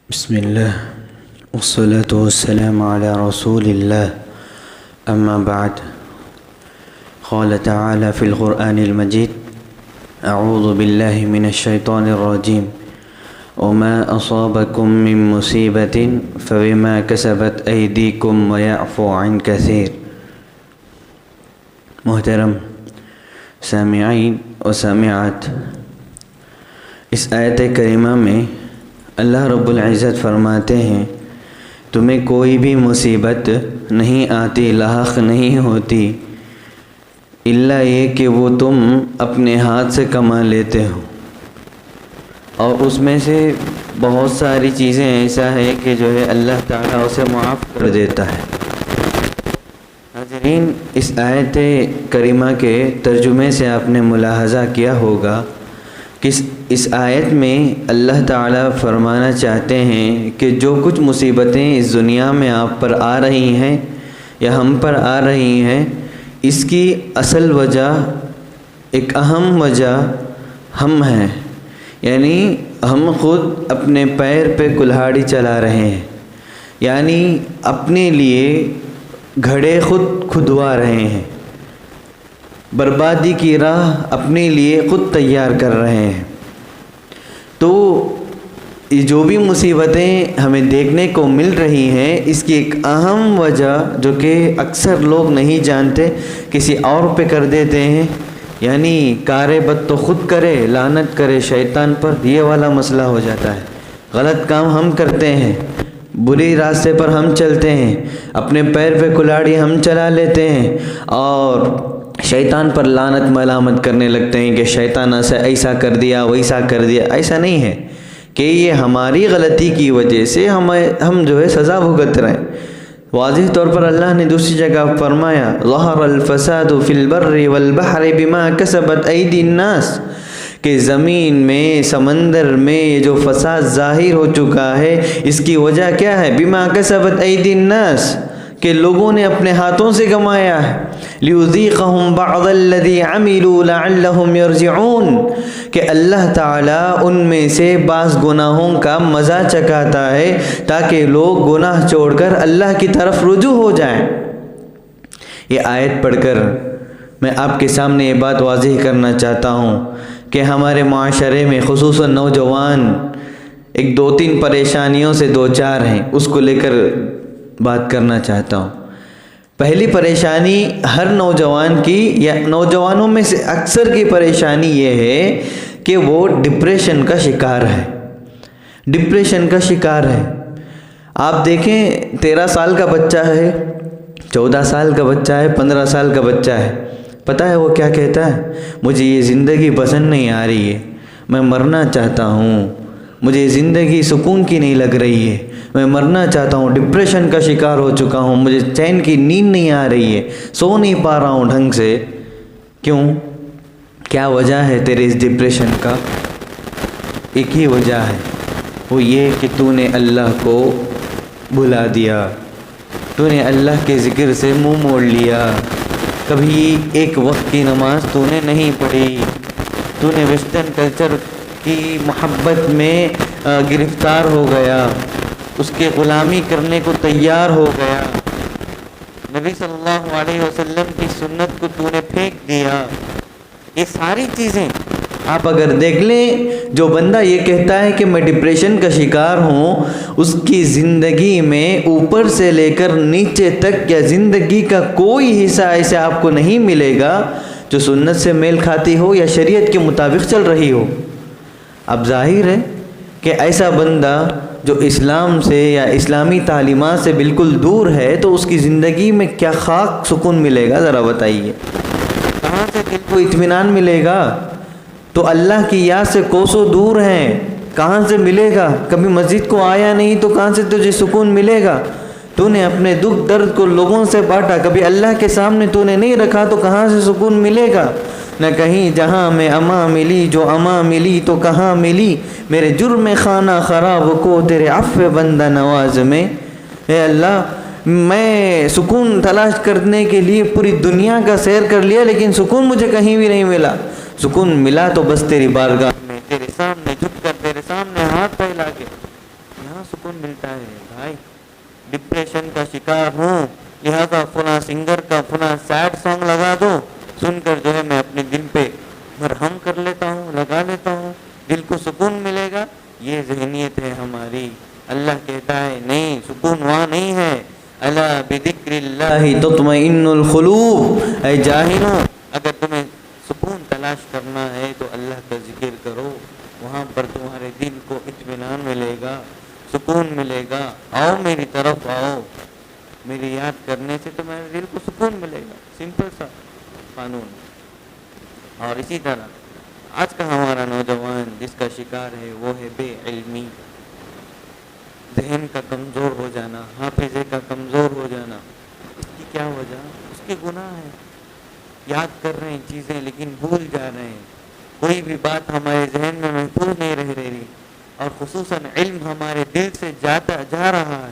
بسم الله والصلاة والسلام على رسول الله أما بعد. قال تعالى في القرآن المجيد: أعوذ بالله من الشيطان الرجيم وما أصابكم من مصيبة فبما كسبت أيديكم ويعفو عن كثير. محترم سامعین و سامعات، اس آیت کریمہ میں اللہ رب العزت فرماتے ہیں تمہیں کوئی بھی مصیبت نہیں آتی، لاحق نہیں ہوتی، الا یہ کہ وہ تم اپنے ہاتھ سے کما لیتے ہو، اور اس میں سے بہت ساری چیزیں ایسا ہے کہ جو ہے اللہ تعالیٰ اسے معاف کر دیتا ہے۔ ناظرین، اس آیت کریمہ کے ترجمے سے آپ نے ملاحظہ کیا ہوگا کہ اس آیت میں اللہ تعالیٰ فرمانا چاہتے ہیں کہ جو کچھ مصیبتیں اس دنیا میں آپ پر آ رہی ہیں یا ہم پر آ رہی ہیں، اس کی اصل وجہ، ایک اہم وجہ ہم ہیں، یعنی ہم خود اپنے پیر پہ کلہاڑی چلا رہے ہیں، یعنی اپنے لیے گھڑے خود کھدوا رہے ہیں، بربادی کی راہ اپنے لیے خود تیار کر رہے ہیں۔ تو یہ جو بھی مصیبتیں ہمیں دیکھنے کو مل رہی ہیں، اس کی ایک اہم وجہ جو کہ اکثر لوگ نہیں جانتے، کسی اور پہ کر دیتے ہیں، یعنی کار بد تو خود کرے، لعنت کرے شیطان پر، یہ والا مسئلہ ہو جاتا ہے۔ غلط کام ہم کرتے ہیں، بری راستے پر ہم چلتے ہیں، اپنے پیر پہ کلاڑی ہم چلا لیتے ہیں اور شیطان پر لعنت ملامت کرنے لگتے ہیں کہ شیطان سے ایسا کر دیا، ویسا کر دیا۔ ایسا نہیں ہے کہ یہ ہماری غلطی کی وجہ سے ہم جو ہے سزا بھگت رہے ہیں۔ واضح طور پر اللہ نے دوسری جگہ فرمایا: ظہر الفساد فی البر والبحر بما کسبت ایدی الناس، کہ زمین میں، سمندر میں یہ جو فساد ظاہر ہو چکا ہے، اس کی وجہ کیا ہے؟ بما کسبت ایدی الناس، کہ لوگوں نے اپنے ہاتھوں سے کمایا ہے۔ لیذیقہم بعض الذی عملوا لعلہم یرجعون، کہ اللہ تعالیٰ ان میں سے بعض گناہوں کا مزہ چکھاتا ہے تاکہ لوگ گناہ چھوڑ کر اللہ کی طرف رجوع ہو جائیں۔ یہ آیت پڑھ کر میں آپ کے سامنے یہ بات واضح کرنا چاہتا ہوں کہ ہمارے معاشرے میں خصوصاً نوجوان ایک دو تین پریشانیوں سے دوچار ہیں، اس کو لے کر بات کرنا چاہتا ہوں۔ پہلی پریشانی ہر نوجوان کی، یا نوجوانوں میں سے اکثر کی پریشانی یہ ہے کہ وہ ڈپریشن کا شکار ہے، ڈپریشن کا شکار ہے۔ آپ دیکھیں، 13 سال کا بچہ ہے، 14 سال کا بچہ ہے، 15 سال کا بچہ ہے، پتہ ہے وہ کیا کہتا ہے؟ مجھے یہ زندگی پسند نہیں آ رہی ہے، میں مرنا چاہتا ہوں، مجھے زندگی سکون کی نہیں لگ رہی ہے، میں مرنا چاہتا ہوں، ڈپریشن کا شکار ہو چکا ہوں، مجھے چین کی نیند نہیں آ رہی ہے، سو نہیں پا رہا ہوں ڈھنگ سے۔ کیوں؟ کیا وجہ ہے تیرے اس ڈپریشن کا؟ ایک ہی وجہ ہے، وہ یہ کہ تو نے اللہ کو بھلا دیا، تو نے اللہ کے ذکر سے منہ موڑ لیا، کبھی ایک وقت کی نماز تو نے نہیں پڑھی، تو نے ویسٹرن کلچر کی محبت میں گرفتار ہو گیا، اس کے غلامی کرنے کو تیار ہو گیا، نبی صلی اللہ علیہ وسلم کی سنت کو تو نے پھینک دیا۔ یہ ساری چیزیں آپ اگر دیکھ لیں، جو بندہ یہ کہتا ہے کہ میں ڈپریشن کا شکار ہوں، اس کی زندگی میں اوپر سے لے کر نیچے تک یا زندگی کا کوئی حصہ ایسے آپ کو نہیں ملے گا جو سنت سے میل کھاتی ہو یا شریعت کے مطابق چل رہی ہو۔ اب ظاہر ہے کہ ایسا بندہ جو اسلام سے یا اسلامی تعلیمات سے بالکل دور ہے، تو اس کی زندگی میں کیا خاک سکون ملے گا؟ ذرا بتائیے، کہاں سے دل کو اطمینان ملے گا؟ تو اللہ کی یاد سے کوسوں دور ہیں، کہاں سے ملے گا؟ کبھی مسجد کو آیا نہیں تو کہاں سے تجھے سکون ملے گا؟ تو نے اپنے دکھ درد کو لوگوں سے بانٹا، کبھی اللہ کے سامنے تو نے نہیں رکھا تو کہاں سے سکون ملے گا؟ نہ کہیں جہاں میں اما ملی، جو اما ملی تو کہاں ملی، میرے جرم خانہ خراب کو تیرے عفو بندہ نواز میں۔ اے اللہ، میں سکون تلاش کرنے کے لیے پوری دنیا کا سیر کر لیا، لیکن سکون مجھے کہیں بھی نہیں ملا۔ سکون ملا تو بس تیری بارگاہ میں، تیرے سامنے جھک کر، تیرے سامنے ہاتھ پھیلا کے، یہاں سکون ملتا ہے بھائی. ڈپریشن کا شکار ہوں, لہذا فلاں سنگر کا فلاں سیڈ سانگ لگا دو, سن کر جو ہے میں اپنے دل پہ مرہم کر لیتا ہوں, لگا لیتا ہوں, دل کو سکون ملے گا. یہ ذہنیت ہے ہماری. اللہ کہتا ہے نہیں, سکون وہاں نہیں ہے. الا بذکر اللہ تطمئن القلوب. اے جاہلوں, اگر تمہیں سکون تلاش کرنا ہے تو اللہ کا ذکر کرو, وہاں پر تمہارے دل کو اطمینان ملے گا, سکون ملے گا. آؤ میری طرف آؤ, میری یاد کرنے سے تمہارے دل کو سکون ملے گا. سمپل سا قانون. اور اسی طرح آج کا ہمارا نوجوان جس کا شکار ہے وہ ہے بے علمی. ذہن کا کمزور ہو جانا, حافظے کا کمزور ہو جانا. اس کی کیا وجہ؟ اس کے گناہ ہیں. یاد کر رہے ہیں چیزیں لیکن بھول جا رہے ہیں. کوئی بھی بات ہمارے ذہن میں محفوظ نہیں رہ رہی, اور خصوصاً علم ہمارے دل سے جا رہا ہے,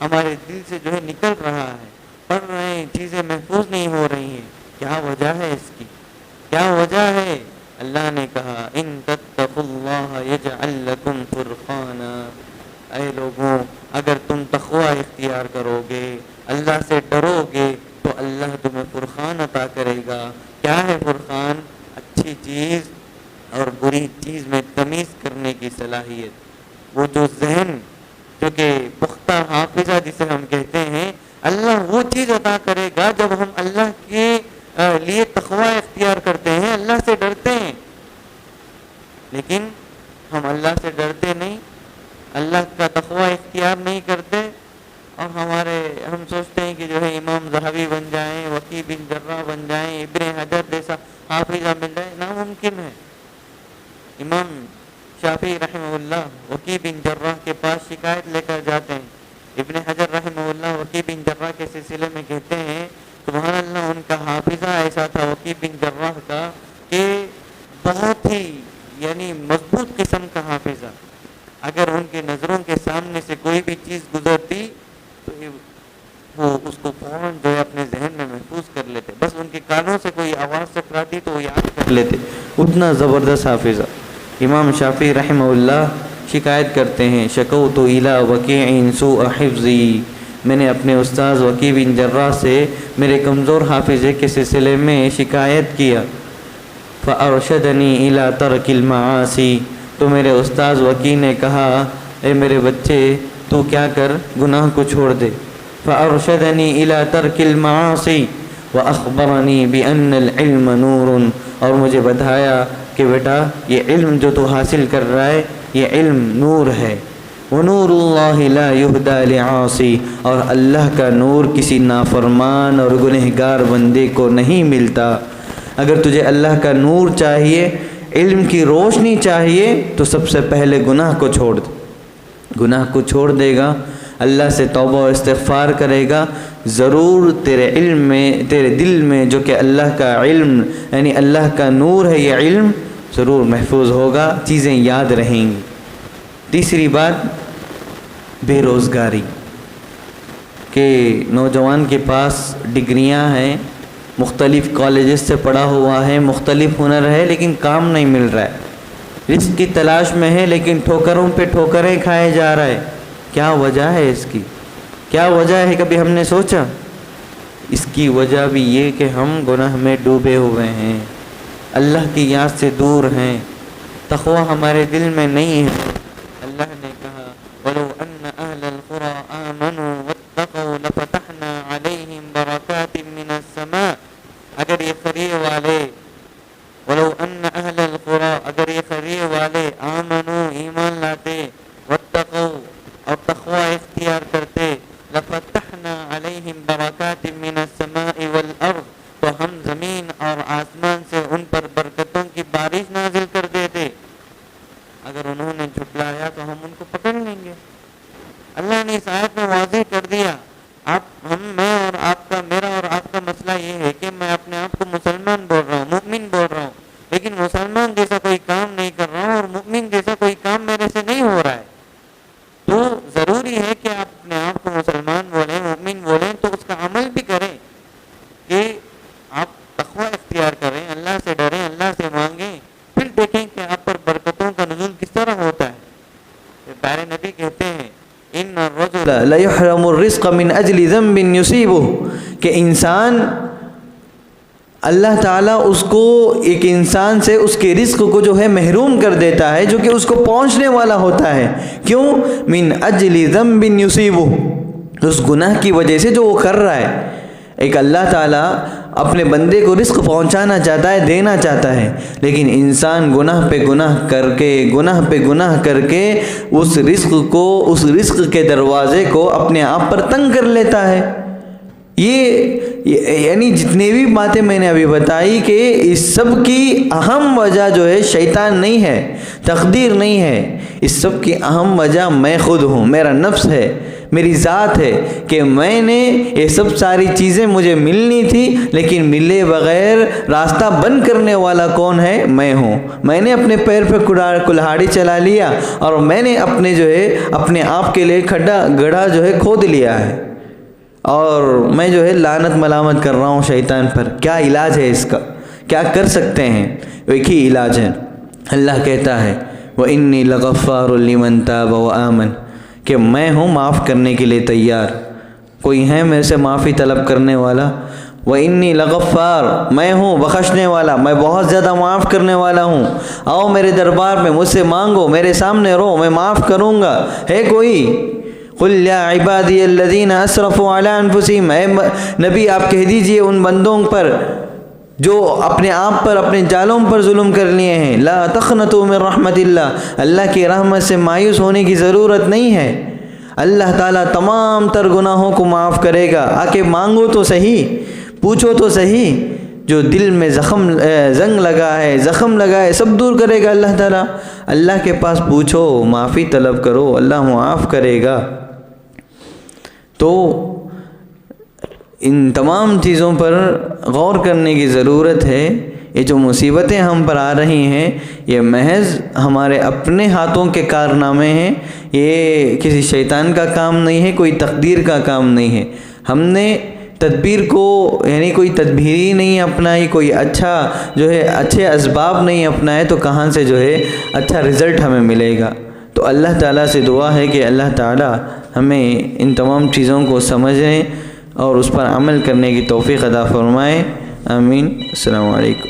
ہمارے دل سے جو ہے نکل رہا ہے. پڑھ رہے ہیں, چیزیں محفوظ نہیں ہو رہی ہیں. کیا وجہ ہے اس کی؟ کیا وجہ ہے؟ اللہ نے کہا ان تتقوا اللہ یجعل لکم فرقانا. اے لوگوں, اگر تم تقوی اختیار کرو گے, اللہ سے ڈرو گے, تو اللہ تمہیں فرقان عطا کرے گا. کیا ہے فرقان؟ اچھی چیز اور بری چیز میں تمیز کرنے کی صلاحیت. وہ جو ذہن جو کہ پختہ حافظہ جسے ہم کہتے ہیں, اللہ وہ چیز عطا کرے گا جب ہم اللہ کے لیے تقوی اختیار کرتے ہیں, اللہ سے ڈرتے ہیں. لیکن ہم اللہ سے ڈرتے نہیں, اللہ کا تقوی اختیار نہیں کرتے, اور ہم سوچتے ہیں کہ جو ہے امام ذہبی بن جائیں, وکیع بن جراح بن جائیں, ابن حجر جیسا حافظہ مل جائے. ناممکن ہے. امام شافعی رحمہ اللہ وکیع بن جراح کے پاس شکایت لے کر جاتے ہیں. ابن حجر رحمہ اللہ وکیع بن جراح کے سلسلے میں کہتے ہیں سبحان اللہ, ان کا حافظہ ایسا تھا وکیع بن جراح کا کہ بہت ہی یعنی مضبوط قسم کا حافظہ. اگر ان کے نظروں کے سامنے سے کوئی بھی چیز گزرتی تو وہ اس کو فوراً جو ہے اپنے ذہن میں محفوظ کر لیتے. بس ان کے کانوں سے کوئی آواز ٹکراتی تو وہ یاد کر لیتے. اتنا زبردست حافظہ. امام شافعی رحمہ اللہ شکایت کرتے ہیں شکوت الی وکیع سوء حفظی. میں نے اپنے استاذ وکیع بن جراح سے میرے کمزور حافظے کے سلسلے میں شکایت کیا. فارشدنی الی ترک المعاصی. تو میرے استاذ وکیع نے کہا اے میرے بچے تو کیا کر, گناہ کو چھوڑ دے. فارشدنی الی ترک المعاصی واخبرنی بان العلم نور. اور مجھے بتایا کہ بیٹا یہ علم جو تو حاصل کر رہا ہے یہ علم نور ہے. ونور اللہ لا یہدی لعاصی. اور اللہ کا نور کسی نافرمان اور گنہگار بندے کو نہیں ملتا. اگر تجھے اللہ کا نور چاہیے, علم کی روشنی چاہیے, تو سب سے پہلے گناہ کو چھوڑ دے. گناہ کو چھوڑ دے گا, اللہ سے توبہ و استغفار کرے گا, ضرور تیرے علم میں, تیرے دل میں جو کہ اللہ کا علم یعنی اللہ کا نور ہے, یہ علم ضرور محفوظ ہوگا, چیزیں یاد رہیں گی. تیسری بات بے روزگاری. کہ نوجوان کے پاس ڈگریاں ہیں, مختلف کالجز سے پڑھا ہوا ہے, مختلف ہنر ہے, لیکن کام نہیں مل رہا ہے. رزق کی تلاش میں ہے لیکن ٹھوکروں پہ ٹھوکریں کھائے جا رہا ہے. کیا وجہ ہے اس کی؟ کیا وجہ ہے؟ کبھی ہم نے سوچا؟ اس کی وجہ بھی یہ کہ ہم گناہ میں ڈوبے ہوئے ہیں, اللہ کی یاد سے دور ہیں, تقوی ہمارے دل میں نہیں ہے. اللہ نے کہا وَلَوْ أَنَّ أَهْلَ الْقُرَىٰ آمَنُوا وَاتَّقَوْا لَفَتَحْنَا عَلَيْهِمْ بَرَكَاتٍ مِّنَ السَّمَاءِ. اگر یہ قریے والے وَلَوْ أَنَّ أَهْلَ الْقُرَىٰ, اگر یہ قریے والے آمنوا, ایمان لاتے, واتقوا, اور تقوی اختیار کرتے, لَفَتَحْنَا عَلَيْهِمْ بَرَكَاتٍ مِّنَ السَّمَاءِ وَالْأَرْضِ, تو ہم زمین اور آسمان سے ان پر برکتوں کی بارش نازل کر دیتے. اگر انہوں نے جھٹلایا تو ہم ان کو پکڑ لیں گے. اللہ نے اس آیت میں واضح کر دیا. میں اور آپ کا, میرا اور آپ کا مسئلہ یہ ہے کہ میں اپنے آپ کو مسلمان بول رہا ہوں, مؤمن بول رہا ہوں, لیکن مسلمان جیسا کوئی کام نہیں کر رہا ہوں, اور مؤمن جیسا کوئی کام میرے سے نہیں ہو رہا ہے. تو ضروری ہے کہ آپ اپنے آپ کو مسلمان بولیں, مؤمن بولیں, تو اس کا عمل بھی کریں کہ آپ تقوی اختیار کریں, اللہ سے ڈریں, اللہ سے مانگیں, پھر دیکھیں کہ آپ پر برکتوں کا نزول کس طرح ہوتا ہے. پیارے نبی کہتے ہیں الرجل لیحرم الرزق من اجل ذنب یصیبہ، کہ انسان اللہ تعالیٰ اس کو ایک انسان سے اس کے رزق کو جو ہے محروم کر دیتا ہے جو کہ اس کو پہنچنے والا ہوتا ہے. کیوں؟ من اجل ذنب یصیبہ، اس گناہ کی وجہ سے جو وہ کر رہا ہے. ایک اللہ تعالیٰ اپنے بندے کو رزق پہنچانا چاہتا ہے، دینا چاہتا ہے، لیکن انسان گناہ پہ گناہ کر کے اس رزق کے دروازے کو اپنے آپ پر تنگ کر لیتا ہے. یعنی جتنے بھی باتیں میں نے ابھی بتائی کہ اس سب کی اہم وجہ جو ہے شیطان نہیں ہے، تقدیر نہیں ہے. اس سب کی اہم وجہ میں خود ہوں، میرا نفس ہے، میری ذات ہے، کہ میں نے یہ سب ساری چیزیں مجھے ملنی تھی، لیکن ملے بغیر راستہ بند کرنے والا کون ہے؟ میں ہوں. میں نے اپنے پیر پہ کلہاڑی چلا لیا اور میں نے اپنے آپ کے لیے گڑھا جو ہے کھود لیا ہے، اور میں جو ہے لعنت ملامت کر رہا ہوں شیطان پر. کیا علاج ہے اس کا؟ کیا کر سکتے ہیں؟ ایک ہی علاج ہے. اللہ کہتا ہے وَإِنِّي لَغَفَّارٌ لِمَن تَابَ وَآمَنَ، کہ میں ہوں معاف کرنے کے لیے تیار. کوئی ہے میرے سے معافی طلب کرنے والا؟ وَإِنِّي لَغَفَّارٌ، میں ہوں بخشنے والا، میں بہت زیادہ معاف کرنے والا ہوں. آؤ میرے دربار میں، مجھ سے مانگو، میرے سامنے رو، میں معاف کروں گا. ہے کوئی؟ قُلْ يَا عِبَادِيَ الَّذِينَ أَسْرَفُوا عَلَىٰ أَنفُسِهِمْ، اے نبی آپ کہہ دیجئے ان بندوں پر جو اپنے آپ پر، اپنے جالوں پر ظلم کر لیے ہیں، لا تقنطوا من رحمت اللہ، اللہ کی رحمت سے مایوس ہونے کی ضرورت نہیں ہے. اللہ تعالیٰ تمام تر گناہوں کو معاف کرے گا. آ کے مانگو تو صحیح، پوچھو تو صحیح. جو دل میں زنگ لگا ہے سب دور کرے گا اللہ تعالیٰ. اللہ کے پاس پوچھو، معافی طلب کرو، اللہ معاف کرے گا. تو ان تمام چیزوں پر غور کرنے کی ضرورت ہے. یہ جو مصیبتیں ہم پر آ رہی ہیں یہ محض ہمارے اپنے ہاتھوں کے کارنامے ہیں. یہ کسی شیطان کا کام نہیں ہے، کوئی تقدیر کا کام نہیں ہے. ہم نے تدبیر کو یعنی کوئی تدبیر ہی نہیں اپنائی، کوئی اچھے اسباب نہیں اپنائے، تو کہاں سے جو ہے اچھا رزلٹ ہمیں ملے گا. تو اللہ تعالیٰ سے دعا ہے کہ اللہ تعالیٰ ہمیں ان تمام چیزوں کو سمجھیں اور اس پر عمل کرنے کی توفیق عطا فرمائے. آمین. السلام علیکم.